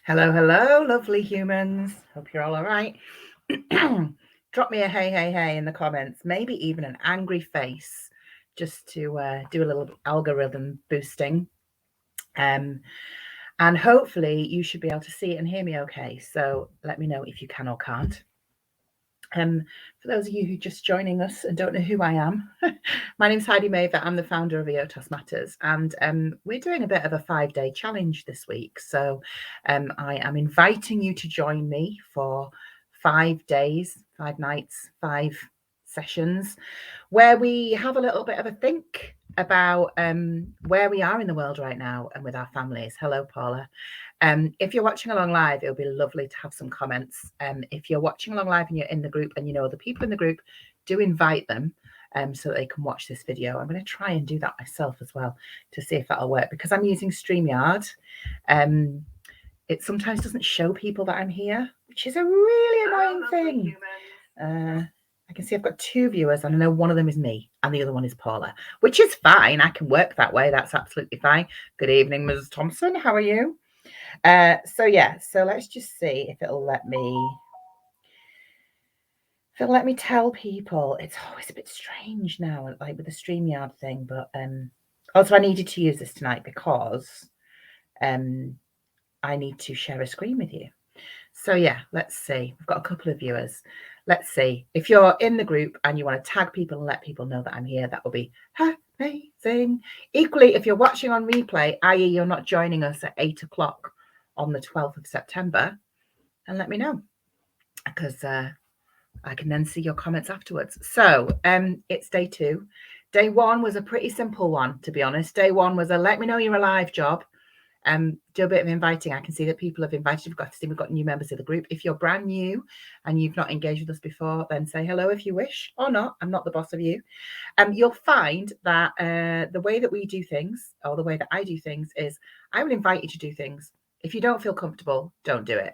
Hello, hello, lovely humans. Hope you're all right. Drop me a hey in the comments, maybe even an angry face, just to do a little algorithm boosting. And hopefully you should be able to see it and hear me okay. So let me know if you can or can't. For those of you who are just joining us and don't know who I am, my name's Heidi Maver. I'm the founder of EOTAS Matters, and we're doing a bit of a 5-day challenge this week. So I am inviting you to join me for 5 days, 5 nights, 5 sessions, where we have a little bit of a think about where we are in the world right now and with our families. Hello, Paula. If you're watching along live, it'll be lovely to have some comments. If you're watching along live and you're in the group and you know the people in the group, do invite them so that they can watch this video. I'm going to try and do that myself as well to see if that'll work, because I'm using StreamYard. It sometimes doesn't show people that I'm here, which is a really annoying thing. I can see I've got 2 viewers, and I know one of them is me and the other one is Paula, which is fine. I can work that way. That's absolutely fine. Good evening, Ms. Thompson. How are you? So let's just see if it'll let me tell people. It's always a bit strange now, like with the StreamYard thing, but also I needed to use this tonight because I need to share a screen with you. So yeah, let's see. We've got a couple of viewers. Let's see. If you're in the group and you want to tag people and let people know that I'm here, that will be amazing. Equally, if you're watching on replay, i.e. you're not joining us at 8 o'clock on the 12th of September, and let me know, because I can then see your comments afterwards. So it's day 2. Day 1 was a pretty simple one, to be honest. Day 1 was a let me know you're alive job. Do a bit of inviting. I can see that people have invited. We've got new members of the group. If you're brand new and you've not engaged with us before, then say hello if you wish, or not. I'm not the boss of you. You'll find that the way that we do things, or the way that I do things, is I will invite you to do things. If you don't feel comfortable, don't do it.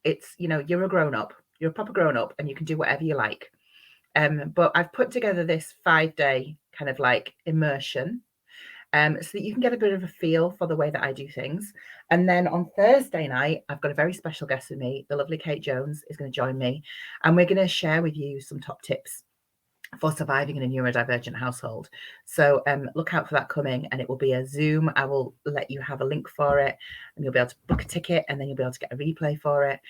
It's, you're a grown-up. You're a proper grown-up, and you can do whatever you like. But I've put together this 5-day kind of like immersion, so that you can get a bit of a feel for the way that I do things. And then on Thursday night, I've got a very special guest with me. The lovely Kate Jones is going to join me, and we're going to share with you some top tips for surviving in a neurodivergent household. So look out for that coming, and it will be a Zoom. I will let you have a link for it, and you'll be able to book a ticket, and then you'll be able to get a replay for it.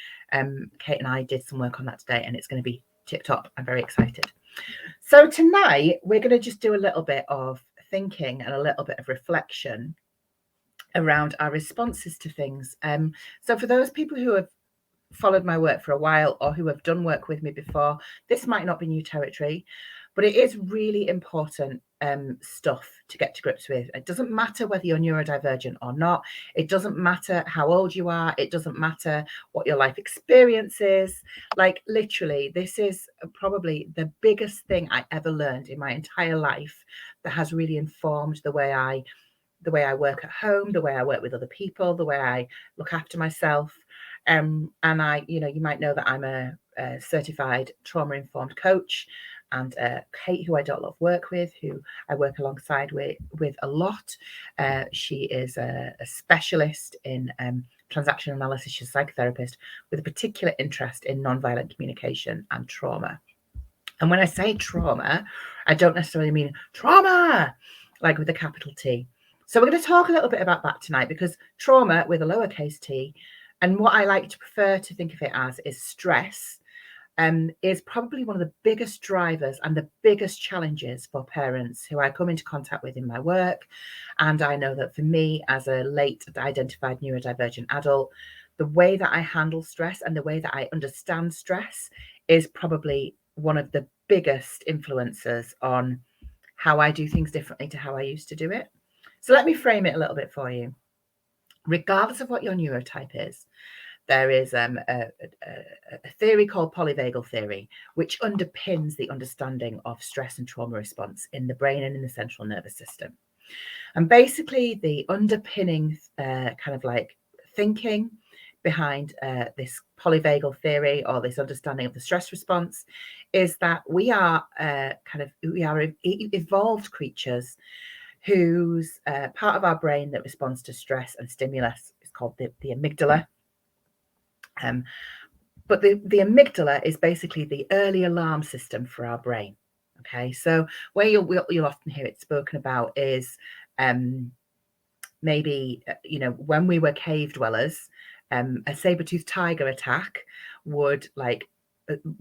Kate and I did some work on that today, and it's going to be tip top. I'm very excited. So tonight we're going to just do a little bit of thinking and a little bit of reflection around our responses to things. So for those people who have followed my work for a while, or who have done work with me before, this might not be new territory, but it is really important stuff to get to grips with. It doesn't matter whether you're neurodivergent or not. It doesn't matter how old you are. It doesn't matter what your life experience is. Like, literally, this is probably the biggest thing I ever learned in my entire life that has really informed the way I work at home, the way I work with other people, the way I look after myself. And I, you might know that I'm a certified trauma-informed coach, and Kate, who I do a lot of work with, who I work alongside with a lot. She is a specialist in transaction analysis. She's a psychotherapist with a particular interest in nonviolent communication and trauma. And when I say trauma, I don't necessarily mean trauma, like with a capital T. So we're going to talk a little bit about that tonight, because trauma with a lowercase t, and what I like to prefer to think of it as, is stress, is probably one of the biggest drivers and the biggest challenges for parents who I come into contact with in my work. And I know that for me, as a late identified neurodivergent adult, the way that I handle stress and the way that I understand stress is probably one of the biggest influences on how I do things differently to how I used to do it. So let me frame it a little bit for you. Regardless of what your neurotype is, there is a theory called polyvagal theory, which underpins the understanding of stress and trauma response in the brain and in the central nervous system. And basically, the underpinning kind of like thinking behind this polyvagal theory, or this understanding of the stress response, is that we are evolved creatures whose part of our brain that responds to stress and stimulus is called the amygdala. But the amygdala is basically the early alarm system for our brain. Okay, so where you'll often hear it spoken about is maybe when we were cave dwellers, a saber-toothed tiger attack would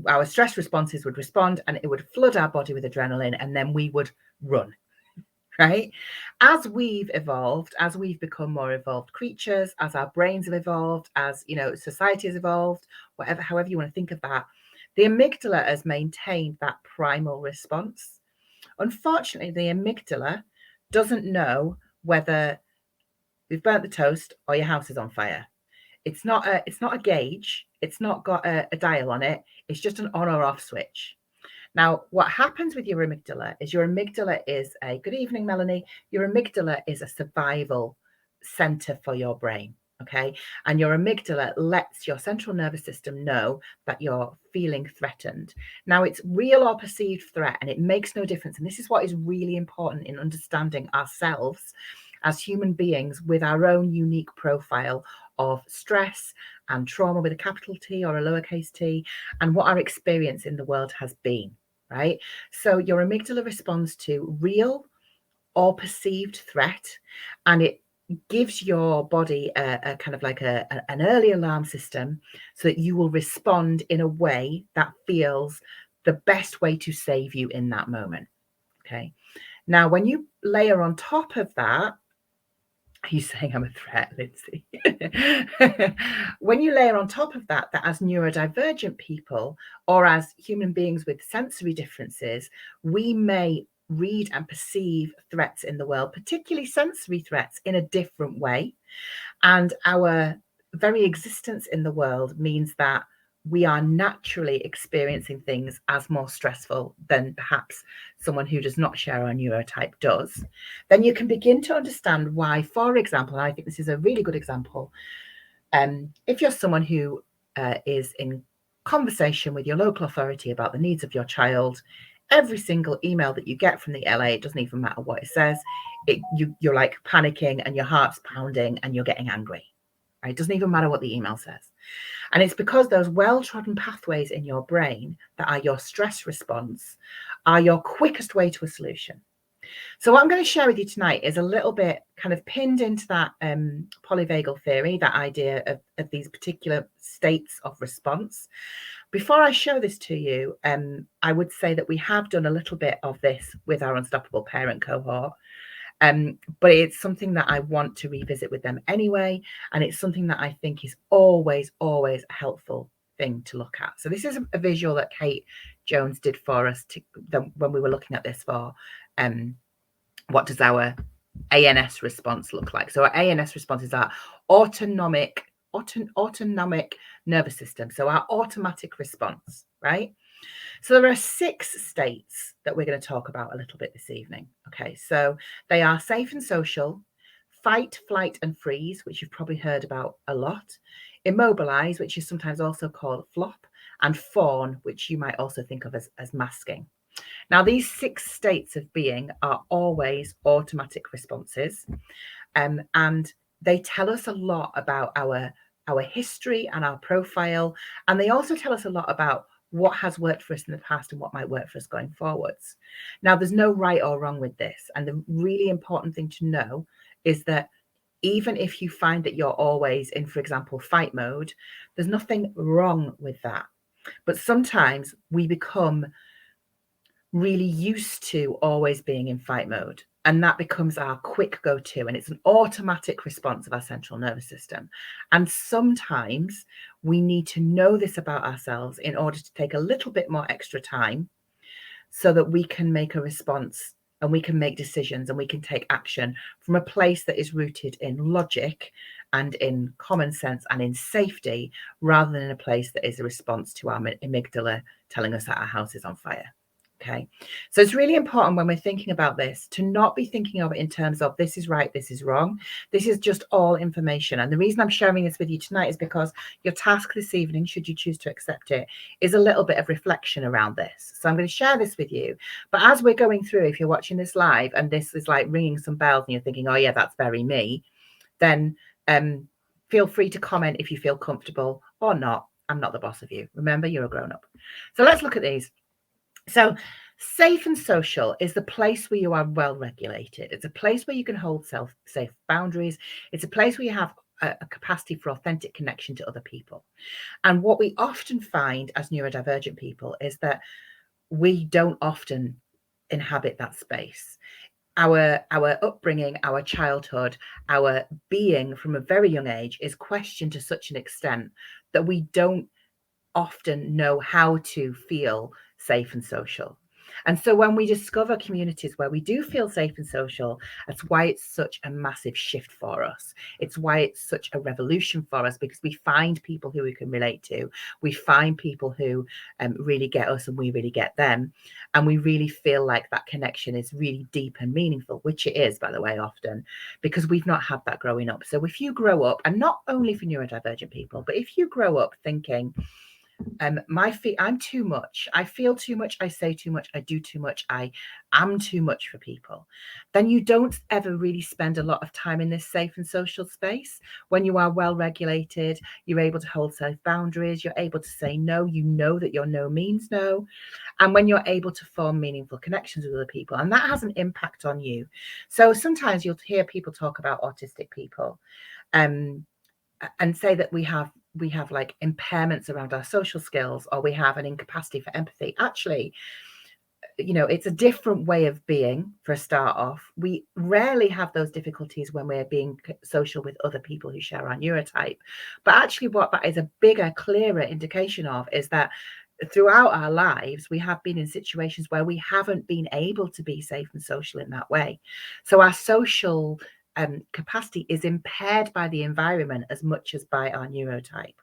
our stress responses would respond, and it would flood our body with adrenaline, and then we would run. Right? As we've evolved, as we've become more evolved creatures, as our brains have evolved, as society has evolved, however you want to think of that, the amygdala has maintained that primal response. Unfortunately, the amygdala doesn't know whether you've burnt the toast or your house is on fire. It's not a gauge. It's not got a dial on it. It's just an on or off switch. Now, what happens with your amygdala is a good evening, Melanie. Your amygdala is a survival center for your brain. Okay. And your amygdala lets your central nervous system know that you're feeling threatened. Now, it's real or perceived threat, and it makes no difference. And this is what is really important in understanding ourselves as human beings with our own unique profile of stress and trauma with a capital T or a lowercase t, and what our experience in the world has been. Right? So your amygdala responds to real or perceived threat, and it gives your body a kind of like an early alarm system so that you will respond in a way that feels the best way to save you in that moment. Okay. Now, when you layer on top of that, are you saying I'm a threat, Lindsay? When you layer on top of that as neurodivergent people or as human beings with sensory differences, we may read and perceive threats in the world, particularly sensory threats, in a different way. And our very existence in the world means that we are naturally experiencing things as more stressful than perhaps someone who does not share our neurotype does. Then you can begin to understand why, for example, and I think this is a really good example, if you're someone who is in conversation with your local authority about the needs of your child, every single email that you get from the LA, it doesn't even matter what it says, you're like panicking and your heart's pounding and you're getting angry. Right? It doesn't even matter what the email says. And it's because those well-trodden pathways in your brain that are your stress response are your quickest way to a solution. So what I'm going to share with you tonight is a little bit kind of pinned into that polyvagal theory, that idea of these particular states of response. Before I show this to you, I would say that we have done a little bit of this with our Unstoppable Parent cohort. But it's something that I want to revisit with them anyway. And it's something that I think is always, always a helpful thing to look at. So this is a visual that Kate Jones did for us when we were looking at this for what does our ANS response look like? So our ANS response is our autonomic nervous system. So our automatic response, right? So there are 6 states that we're going to talk about a little bit this evening. Okay, so they are safe and social, fight, flight, and freeze, which you've probably heard about a lot, immobilize, which is sometimes also called flop, and fawn, which you might also think of as masking. Now, these 6 states of being are always automatic responses, and they tell us a lot about our history and our profile, and they also tell us a lot about what has worked for us in the past and what might work for us going forwards. Now, there's no right or wrong with this. And the really important thing to know is that even if you find that you're always in, for example, fight mode, there's nothing wrong with that. But sometimes we become really used to always being in fight mode. And that becomes our quick go-to, and it's an automatic response of our central nervous system. And sometimes we need to know this about ourselves in order to take a little bit more extra time so that we can make a response and we can make decisions and we can take action from a place that is rooted in logic and in common sense and in safety, rather than in a place that is a response to our amygdala telling us that our house is on fire. Okay, so it's really important when we're thinking about this to not be thinking of it in terms of this is right, this is wrong. This is just all information. And the reason I'm sharing this with you tonight is because your task this evening, should you choose to accept it, is a little bit of reflection around this. So I'm going to share this with you. But as we're going through, if you're watching this live and this is like ringing some bells and you're thinking, oh yeah, that's very me, then Feel free to comment if you feel comfortable or not. I'm not the boss of you. Remember, you're a grown-up. So let's look at these. So safe and social is the place where you are well regulated. It's a place where you can hold safe boundaries. It's a place where you have a capacity for authentic connection to other people. And what we often find as neurodivergent people is that we don't often inhabit that space. Our upbringing, our childhood, our being from a very young age is questioned to such an extent that we don't often know how to feel safe and social. And so when we discover communities where we do feel safe and social, that's why it's such a massive shift for us. It's why it's such a revolution for us, because we find people who we can relate to. We find people who really get us and we really get them. And we really feel like that connection is really deep and meaningful, which it is, by the way, often, because we've not had that growing up. So if you grow up, and not only for neurodivergent people, but if you grow up thinking, I'm too much, I feel too much, I say too much, I do too much, I am too much for people, then you don't ever really spend a lot of time in this safe and social space. When you are well regulated, you're able to hold safe boundaries, you're able to say no, you know that your no means no. And when you're able to form meaningful connections with other people, and that has an impact on you. So sometimes you'll hear people talk about autistic people and say that we have like impairments around our social skills, or we have an incapacity for empathy. Actually, it's a different way of being. For a start off, we rarely have those difficulties when we're being social with other people who share our neurotype. But actually, what that is a bigger, clearer indication of is that throughout our lives, we have been in situations where we haven't been able to be safe and social in that way. So our social capacity is impaired by the environment as much as by our neurotype.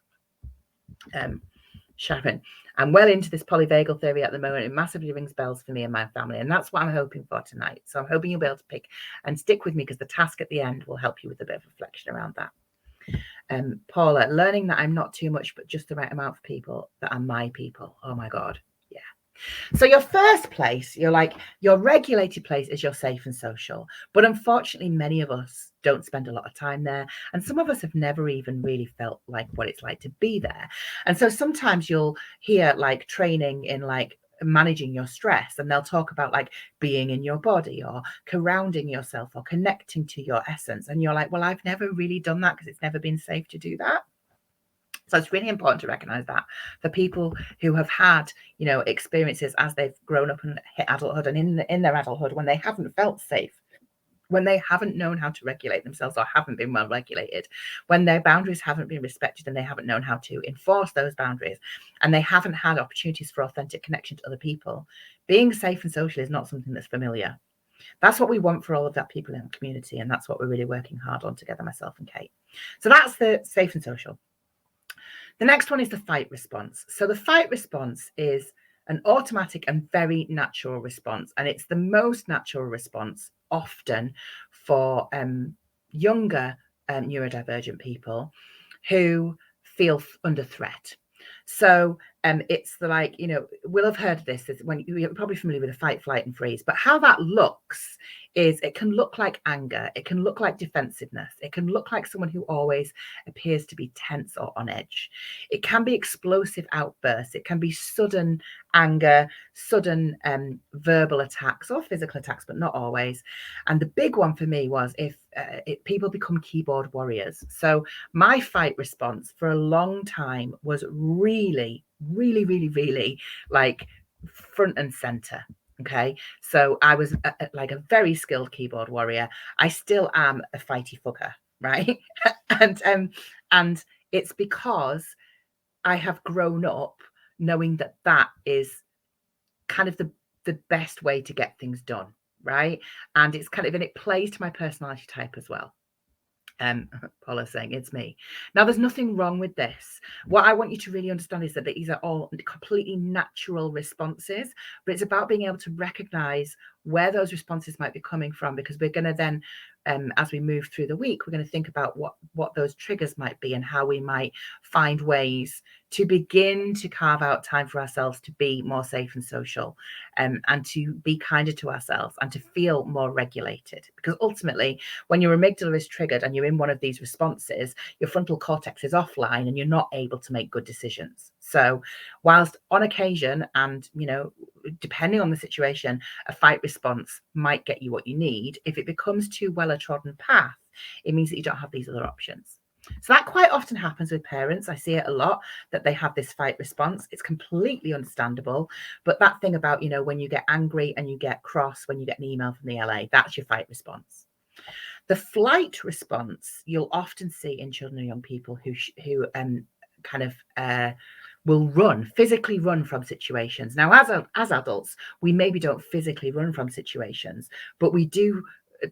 Sharon, I'm well into this polyvagal theory at the moment. It massively rings bells for me and my family, and that's what I'm hoping for tonight. So I'm hoping you'll be able to pick and stick with me, because the task at the end will help you with a bit of reflection around that. Paula, learning that I'm not too much, but just the right amount for people that are my people. Oh my God. Yeah. So your first place, your regulated place is your safe and social. But unfortunately, many of us don't spend a lot of time there. And some of us have never even really felt like what it's like to be there. And so sometimes you'll hear like training in like managing your stress, and they'll talk about like being in your body or grounding yourself or connecting to your essence. And you're like, well, I've never really done that because it's never been safe to do that. So it's really important to recognize that for people who have had, experiences as they've grown up and hit adulthood, and in their adulthood, when they haven't felt safe, when they haven't known how to regulate themselves or haven't been well regulated, when their boundaries haven't been respected and they haven't known how to enforce those boundaries, and they haven't had opportunities for authentic connection to other people, being safe and social is not something that's familiar. That's what we want for all of that people in the community, and that's what we're really working hard on together, myself and Kate. So that's the safe and social. The next one is the fight response. So the fight response is an automatic and very natural response, and it's the most natural response often for younger neurodivergent people who feel under threat. So it's we'll have heard of this when you're probably familiar with the fight, flight, and freeze. But how that looks is it can look like anger, it can look like defensiveness, it can look like someone who always appears to be tense or on edge. It can be explosive outbursts, it can be sudden anger, sudden verbal attacks or physical attacks, but not always. And the big one for me was if people become keyboard warriors. So my fight response for a long time was really like front and center. Okay, so I was like a very skilled keyboard warrior. I still am a fighty fucker, right? and it's because I have grown up knowing that that is kind of the best way to get things done, right? And it's kind of, and it plays to my personality type as well. Paula saying it's me. Now, there's nothing wrong with this. What I want you to really understand is that these are all completely natural responses, but it's about being able to recognize where those responses might be coming from, because we're going to then, as we move through the week, we're going to think about what those triggers might be and how we might find ways to begin to carve out time for ourselves to be more safe and social, and to be kinder to ourselves and to feel more regulated. Because ultimately, when your amygdala is triggered and you're in one of these responses, your frontal cortex is offline and you're not able to make good decisions. So whilst on occasion, and depending on the situation, a fight response might get you what you need, if it becomes too well a trodden path, it means that you don't have these other options. So that quite often happens with parents. I see it a lot, that they have this fight response. It's completely understandable. But that thing about, when you get angry and you get cross when you get an email from the LA, that's your fight response. The flight response you'll often see in children and young people who will physically run from situations. Now, as adults, we maybe don't physically run from situations, but we do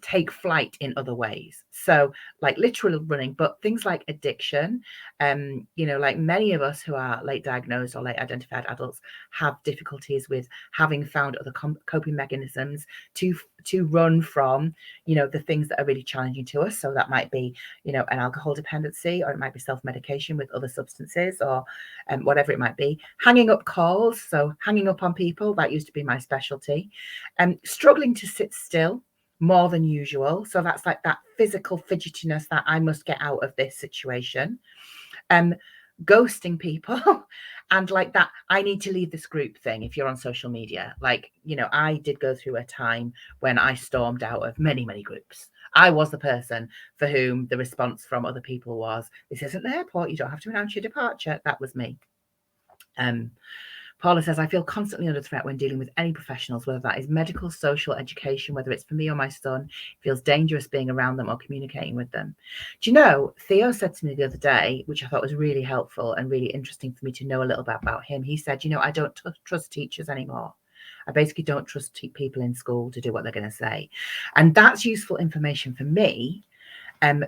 take flight in other ways. So like literal running, but things like addiction, like many of us who are late diagnosed or late identified adults have difficulties with having found other coping mechanisms to run from, the things that are really challenging to us. So that might be, an alcohol dependency, or it might be self-medication with other substances, or whatever it might be. Hanging up calls, so hanging up on people, that used to be my specialty. Struggling to sit still more than usual. So that's like that physical fidgetiness that I must get out of this situation. Ghosting people and like that I need to leave this group thing if you're on social media. Like, I did go through a time when I stormed out of many, many groups. I was the person for whom the response from other people was, this isn't the airport, you don't have to announce your departure. That was me. Paula says, I feel constantly under threat when dealing with any professionals, whether that is medical, social, education, whether it's for me or my son. It feels dangerous being around them or communicating with them. Do you know, Theo said to me the other day, which I thought was really helpful and really interesting for me to know a little bit about him. He said, I don't trust teachers anymore. I basically don't trust people in school to do what they're going to say. And that's useful information for me,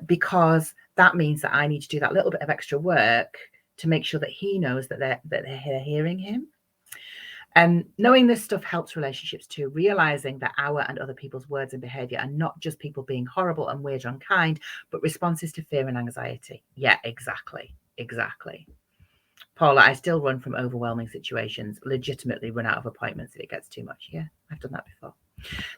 because that means that I need to do that little bit of extra work to make sure that he knows that they're hearing him. And knowing this stuff helps relationships too, realizing that our and other people's words and behavior are not just people being horrible and weird or unkind, but responses to fear and anxiety. Yeah, exactly. Paula, I still run from overwhelming situations, legitimately run out of appointments if it gets too much. Yeah, I've done that before.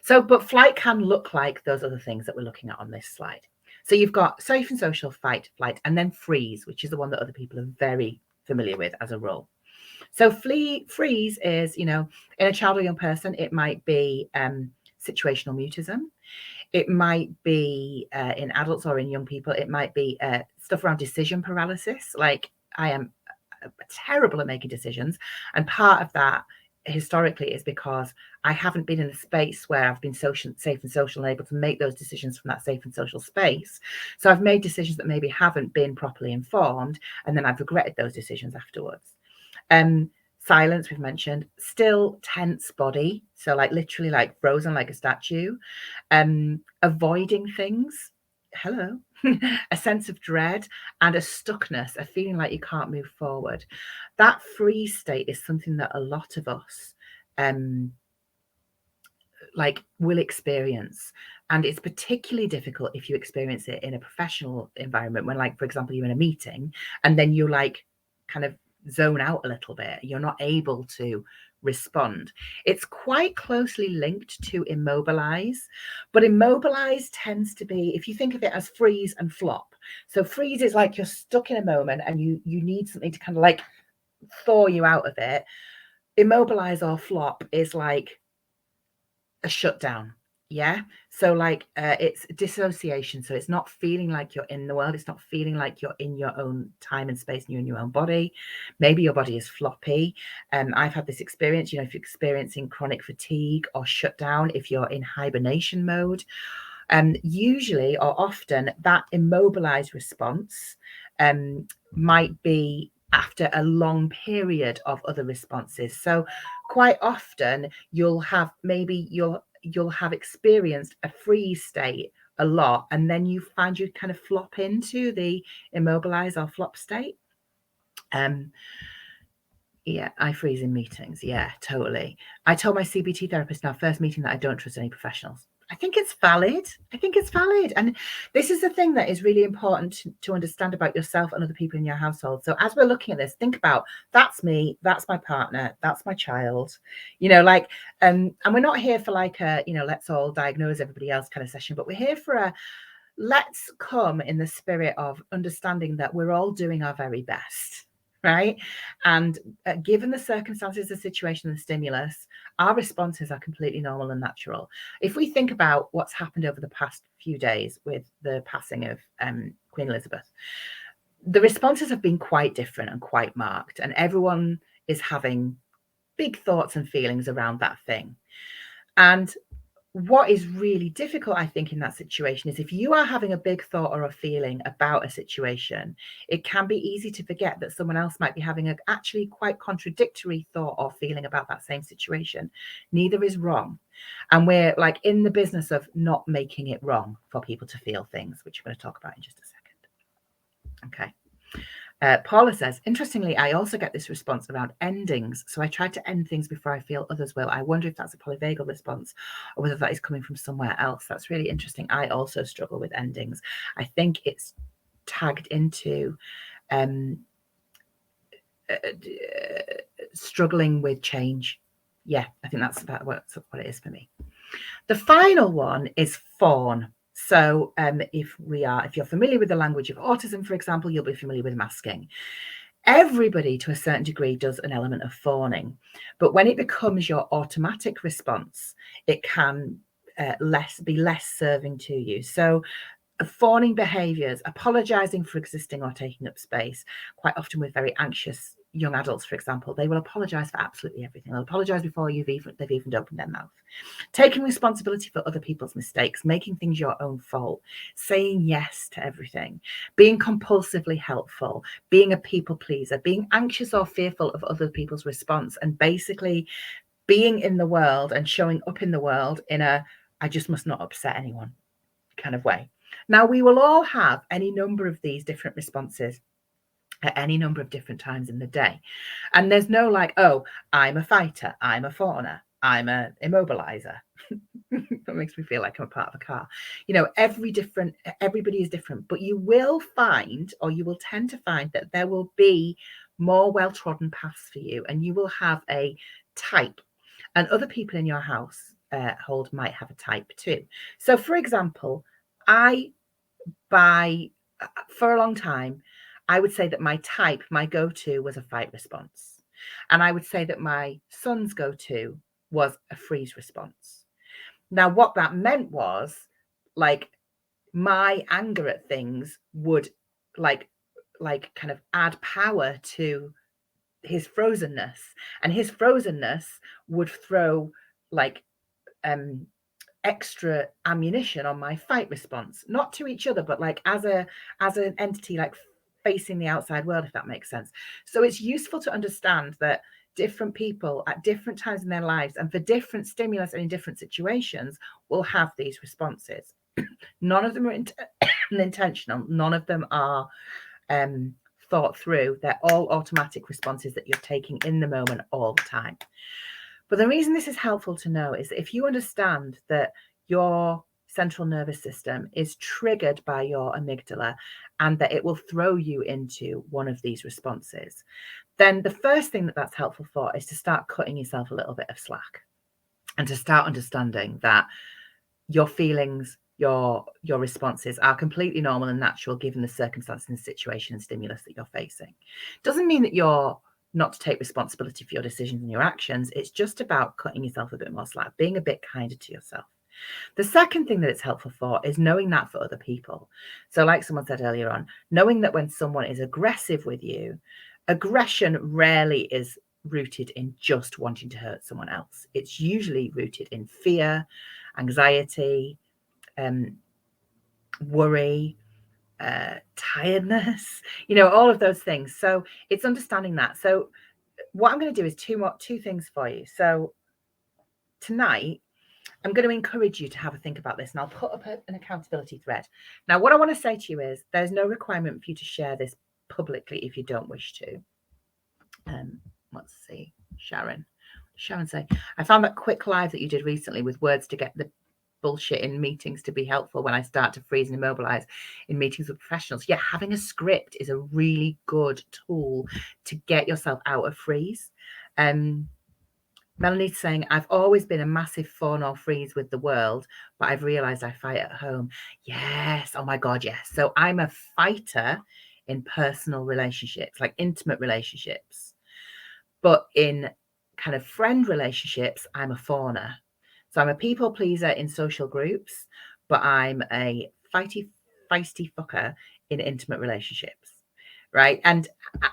So, but flight can look like those other things that we're looking at on this slide. So you've got safe and social, fight, flight, and then freeze, which is the one that other people are very familiar with as a role. So freeze is, in a child or young person, it might be situational mutism. It might be in adults or in young people, it might be stuff around decision paralysis. Like I am terrible at making decisions. And part of that historically is because I haven't been in a space where I've been safe and social and able to make those decisions from that safe and social space. So I've made decisions that maybe haven't been properly informed, and then I've regretted those decisions afterwards. Silence, we've mentioned. Still, tense body, so like literally like frozen like a statue. Avoiding things, hello. A sense of dread and a stuckness, a feeling like you can't move forward. That freeze state is something that a lot of us will experience, and it's particularly difficult if you experience it in a professional environment when, like, for example, you're in a meeting and then you like kind of zone out a little bit, you're not able to respond. It's quite closely linked to immobilize, but immobilize tends to be, if you think of it as freeze and flop. So freeze is like you're stuck in a moment and you need something to kind of like thaw you out of it. Immobilize or flop is like a shutdown. Yeah. So like it's dissociation. So it's not feeling like you're in the world. It's not feeling like you're in your own time and space and you're in your own body. Maybe your body is floppy. I've had this experience, if you're experiencing chronic fatigue or shutdown, if you're in hibernation mode, usually or often that immobilized response might be after a long period of other responses. So quite often you'll have experienced a freeze state a lot, and then you find you kind of flop into the immobilize or flop state. Yeah, I freeze in meetings. Yeah, totally. I told my CBT therapist in our first meeting that I don't trust any professionals. I think it's valid. I think it's valid. And this is the thing that is really important to understand about yourself and other people in your household. So as we're looking at this, think about that's me, that's my partner, that's my child, like, and we're not here for like a, let's all diagnose everybody else kind of session, but we're here for a, let's come in the spirit of understanding that we're all doing our very best. Right. And given the circumstances, the situation, and the stimulus, our responses are completely normal and natural. If we think about what's happened over the past few days with the passing of Queen Elizabeth, the responses have been quite different and quite marked. And everyone is having big thoughts and feelings around that thing. And what is really difficult, I think, in that situation is if you are having a big thought or a feeling about a situation, it can be easy to forget that someone else might be having a actually quite contradictory thought or feeling about that same situation. Neither is wrong. And we're like in the business of not making it wrong for people to feel things, which we're going to talk about in just a second. Okay. Paula says, interestingly, I also get this response around endings. So I try to end things before I feel others will. I wonder if that's a polyvagal response or whether that is coming from somewhere else. That's really interesting. I also struggle with endings. I think it's tagged into struggling with change. Yeah, I think that's about what it is for me. The final one is fawn. So if you're familiar with the language of autism, for example, you'll be familiar with masking. Everybody to a certain degree does an element of fawning, but when it becomes your automatic response, it can be less serving to you. So fawning behaviors, apologizing for existing or taking up space, quite often with very anxious young adults, for example, they will apologize for absolutely everything. They'll apologize before they've even opened their mouth. Taking responsibility for other people's mistakes, making things your own fault, saying yes to everything, being compulsively helpful, being a people pleaser, being anxious or fearful of other people's response, and basically being in the world and showing up in the world in a I just must not upset anyone kind of way. Now, we will all have any number of these different responses at any number of different times in the day. And there's no like, oh, I'm a fighter, I'm a fawner, I'm a immobilizer. That makes me feel like I'm a part of a car. Everybody is different, but you will find, or you will tend to find, that there will be more well-trodden paths for you, and you will have a type, and other people in your household might have a type too. So, for example, for a long time, I would say that my type, my go-to was a fight response. And I would say that my son's go-to was a freeze response. Now, what that meant was like my anger at things would like kind of add power to his frozenness, and his frozenness would throw like extra ammunition on my fight response, not to each other, but like as an entity, like facing the outside world, if that makes sense. So it's useful to understand that different people at different times in their lives and for different stimulus and in different situations will have these responses. None of them are intentional. None of them are thought through. They're all automatic responses that you're taking in the moment all the time. But the reason this is helpful to know is that if you understand that your central nervous system is triggered by your amygdala and that it will throw you into one of these responses, then the first thing that's helpful for is to start cutting yourself a little bit of slack and to start understanding that your feelings, your responses are completely normal and natural given the circumstances and situation and stimulus that you're facing. Doesn't mean that you're not to take responsibility for your decisions and your actions. It's just about cutting yourself a bit more slack, being a bit kinder to yourself. The second thing that it's helpful for is knowing that for other people. So like someone said earlier on, knowing that when someone is aggressive with you, aggression rarely is rooted in just wanting to hurt someone else. It's usually rooted in fear, anxiety, worry, tiredness, all of those things. So it's understanding that. So what I'm going to do is two things for you. So tonight, I'm going to encourage you to have a think about this, and I'll put up an accountability thread. Now, what I want to say to you is there's no requirement for you to share this publicly if you don't wish to. Let's see. Sharon say, I found that quick live that you did recently with words to get the bullshit in meetings to be helpful when I start to freeze and immobilize in meetings with professionals. Yeah, having a script is a really good tool to get yourself out of freeze. Melanie's saying, I've always been a massive fawn or freeze with the world, but I've realized I fight at home. Yes. Oh my God, yes. So I'm a fighter in personal relationships, like intimate relationships. But in kind of friend relationships, I'm a fawner. So I'm a people pleaser in social groups, but I'm a feisty fucker in intimate relationships. Right. And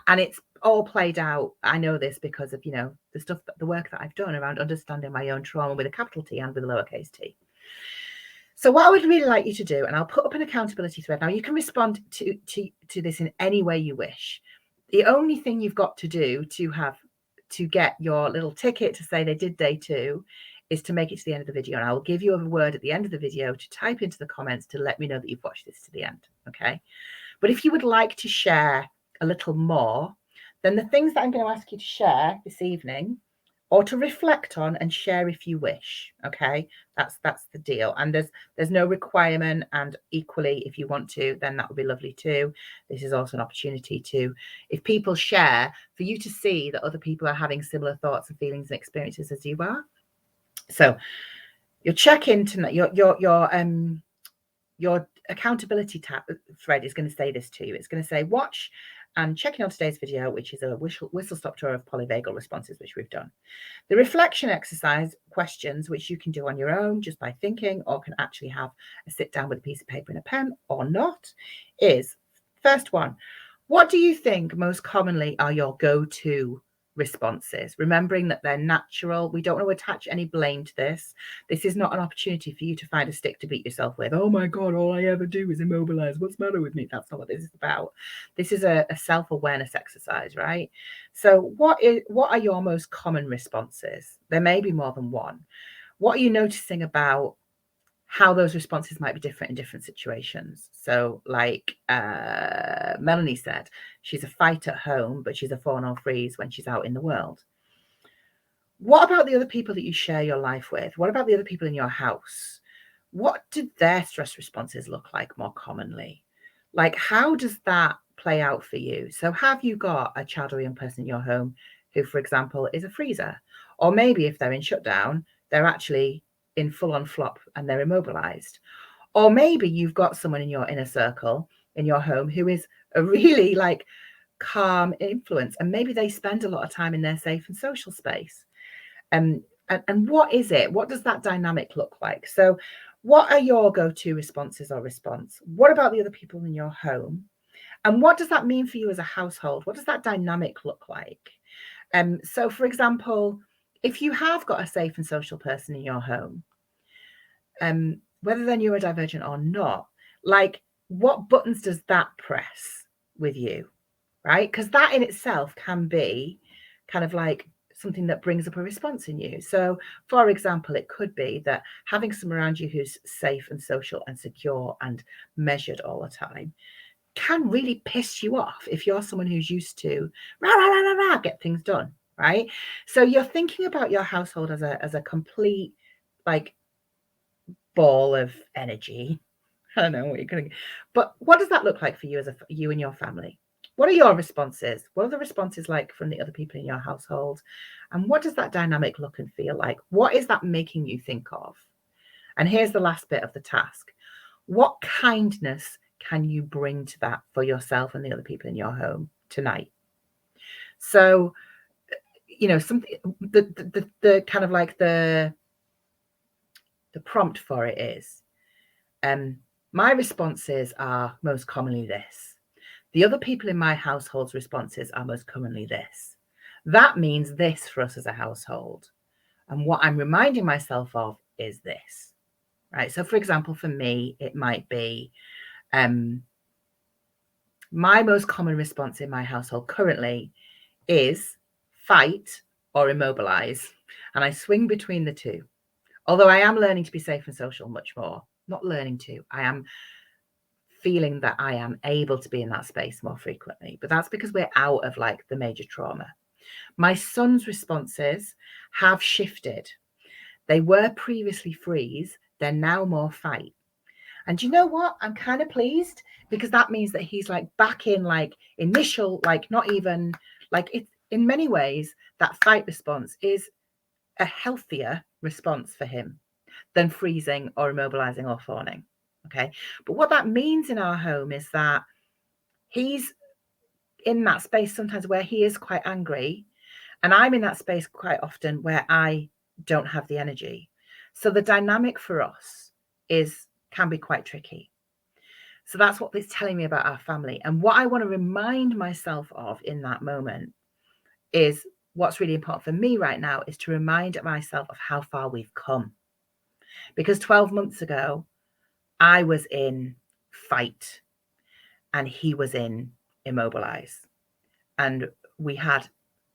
it's all played out. I know this because of, the work that I've done around understanding my own trauma with a capital T and with a lowercase t. So what I would really like you to do, and I'll put up an accountability thread. Now you can respond to this in any way you wish. The only thing you've got to do to get your little ticket to say they did day 2 is to make it to the end of the video. And I will give you a word at the end of the video to type into the comments to let me know that you've watched this to the end. Okay. But if you would like to share a little more, then the things that I'm going to ask you to share this evening, or to reflect on and share if you wish. Okay, that's the deal. And there's no requirement. And equally, if you want to, then that would be lovely too. This is also an opportunity to, if people share, for you to see that other people are having similar thoughts and feelings and experiences as you are. So your check-in tonight, your accountability thread is going to say this to you. It's going to say, watch and check in on today's video, which is a whistle-stop tour of polyvagal responses, which we've done. The reflection exercise questions, which you can do on your own just by thinking, or can actually have a sit down with a piece of paper and a pen or not, is first one. What do you think most commonly are your go-to responses? Remembering that they're natural. We don't want to attach any blame to this. This is not an opportunity for you to find a stick to beat yourself with. Oh my God, all I ever do is immobilize. What's the matter with me? That's not what this is about. This is a self-awareness exercise, right? So what are your most common responses? There may be more than one. What are you noticing about how those responses might be different in different situations? So like Melanie said, she's a fight at home, but she's a fawn or freeze when she's out in the world. What about the other people that you share your life with? What about the other people in your house? What do their stress responses look like more commonly? Like, how does that play out for you? So have you got a child or young person in your home who, for example, is a freezer? Or maybe if they're in shutdown, they're actually in full-on flop and they're immobilized. Or maybe you've got someone in your inner circle in your home who is a really like calm influence, and maybe they spend a lot of time in their safe and social space. And what is it? What does that dynamic look like? So what are your go-to responses or response? What about the other people in your home? And what does that mean for you as a household? What does that dynamic look like? So for example, if you have got a safe and social person in your home, whether they're neurodivergent or not, like what buttons does that press with you, right? Because that in itself can be kind of like something that brings up a response in you. So for example, it could be that having someone around you who's safe and social and secure and measured all the time can really piss you off if you're someone who's used to rah, rah, rah, rah, rah, get things done, right? So you're thinking about your household as a complete like ball of energy. I don't know what you're going to, but what does that look like for you as you and your family? What are your responses? What are the responses like from the other people in your household? And what does that dynamic look and feel like? What is that making you think of? And here's the last bit of the task. What kindness can you bring to that for yourself and the other people in your home tonight? So, something, the kind of like the prompt for it is, my responses are most commonly this. The other people in my household's responses are most commonly this. That means this for us as a household. And what I'm reminding myself of is this, right? So for example, for me, it might be my most common response in my household currently is fight or immobilize. And I swing between the two. Although I am learning to be safe and social much more. Not learning to, I am feeling that I am able to be in that space more frequently. But that's because we're out of like the major trauma. My son's responses have shifted. They were previously freeze, they're now more fight. And you know what? I'm kind of pleased, because that means that he's like back in like initial, like not even like it. In many ways, that fight response is a healthier response for him than freezing or immobilizing or fawning. Okay. But what that means in our home is that he's in that space sometimes where he is quite angry, and I'm in that space quite often where I don't have the energy. So the dynamic for us can be quite tricky. So that's what it's telling me about our family. And what I want to remind myself of in that moment is what's really important for me right now is to remind myself of how far we've come. Because 12 months ago, I was in fight and he was in immobilize. And we had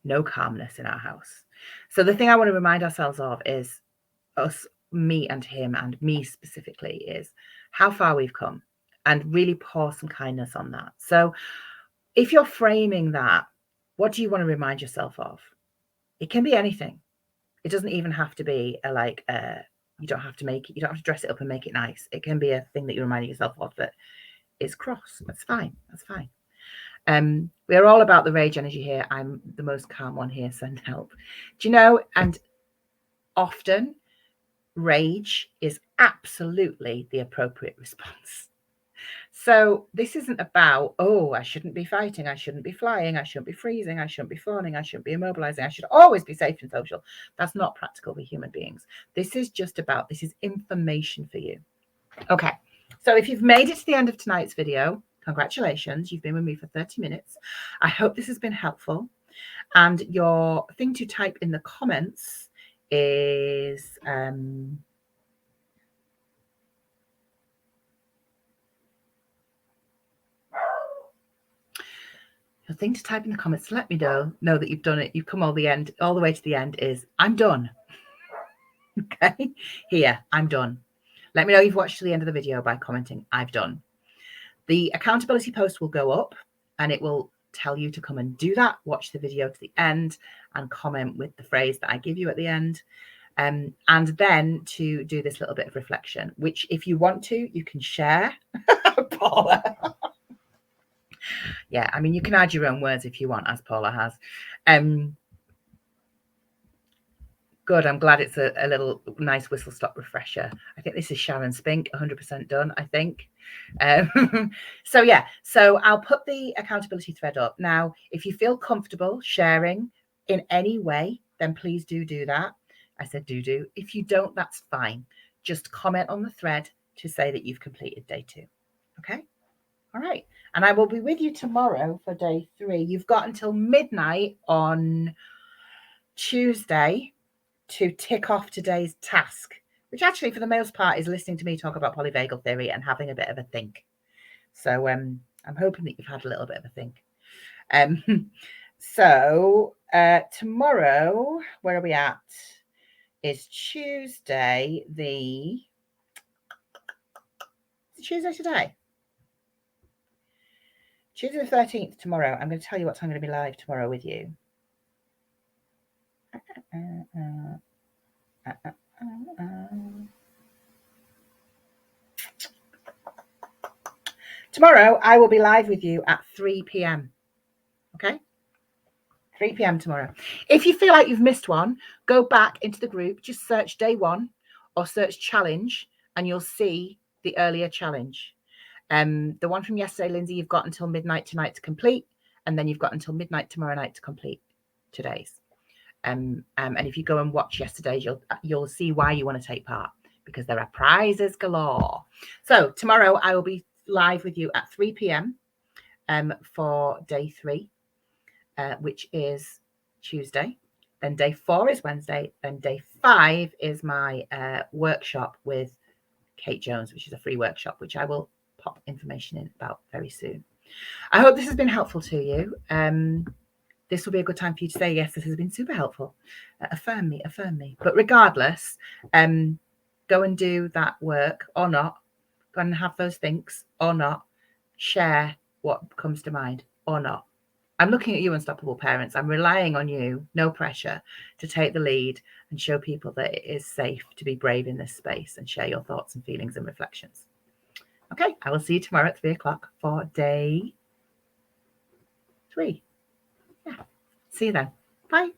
no calmness in our house. So the thing I want to remind ourselves of is us, me and him, and me specifically, is how far we've come, and really pour some kindness on that. So if you're framing that, what do you want to remind yourself of? It can be anything. It doesn't even have to be you don't have to dress it up and make it nice. It can be a thing that you're reminding yourself of that is cross. That's fine. That's fine. We're all about the rage energy here. I'm the most calm one here. Send help. Do you know? And often rage is absolutely the appropriate response. So this isn't about, oh, I shouldn't be fighting, I shouldn't be flying, I shouldn't be freezing, I shouldn't be fawning, I shouldn't be immobilizing, I should always be safe and social. That's not practical for human beings. This is information for you. Okay, so if you've made it to the end of tonight's video, congratulations, you've been with me for 30 minutes. I hope this has been helpful. And your thing to type in the comments is your thing to type in the comments to let me know that you've done it. You've come all the way to the end is I'm done. Okay, here, I'm done. Let me know you've watched to the end of the video by commenting I've done. The accountability post will go up and it will tell you to come and do that. Watch the video to the end and comment with the phrase that I give you at the end. And then to do this little bit of reflection, which if you want to, you can share. Paula. Yeah, I mean, you can add your own words if you want, as Paula has. Good. I'm glad it's a little nice whistle stop refresher. I think this is Sharon Spink, 100% done, I think. So yeah, so I'll put the accountability thread up. Now, if you feel comfortable sharing in any way, then please do that. I said do. If you don't, that's fine. Just comment on the thread to say that you've completed day 2. Okay? All right. And I will be with you tomorrow for day 3. You've got until midnight on Tuesday to tick off today's task, which actually for the most part is listening to me talk about polyvagal theory and having a bit of a think. So I'm hoping that you've had a little bit of a think. So tomorrow, where are we at? Is Tuesday Tuesday today? Tuesday the 13th tomorrow. I'm going to tell you what time I'm going to be live tomorrow with you. Tomorrow, I will be live with you at 3 p.m. Okay? 3 p.m. tomorrow. If you feel like you've missed one, go back into the group, just search day 1 or search challenge, and you'll see the earlier challenge. The one from yesterday, Lindsay, you've got until midnight tonight to complete, and then you've got until midnight tomorrow night to complete today's. And if you go and watch yesterday's, you'll see why you want to take part, because there are prizes galore. So tomorrow I will be live with you at 3 p.m. For day 3, which is Tuesday. Then day 4 is Wednesday. Then day 5 is my workshop with Kate Jones, which is a free workshop, which I will pop information in about very soon. I hope this has been helpful to you. This will be a good time for you to say, yes, this has been super helpful. Affirm me. But regardless, go and do that work or not. Go and have those thinks or not. Share what comes to mind or not. I'm looking at you, unstoppable parents. I'm relying on you, no pressure, to take the lead and show people that it is safe to be brave in this space and share your thoughts and feelings and reflections. Okay, I will see you tomorrow at 3:00 for day 3. Yeah, see you then. Bye.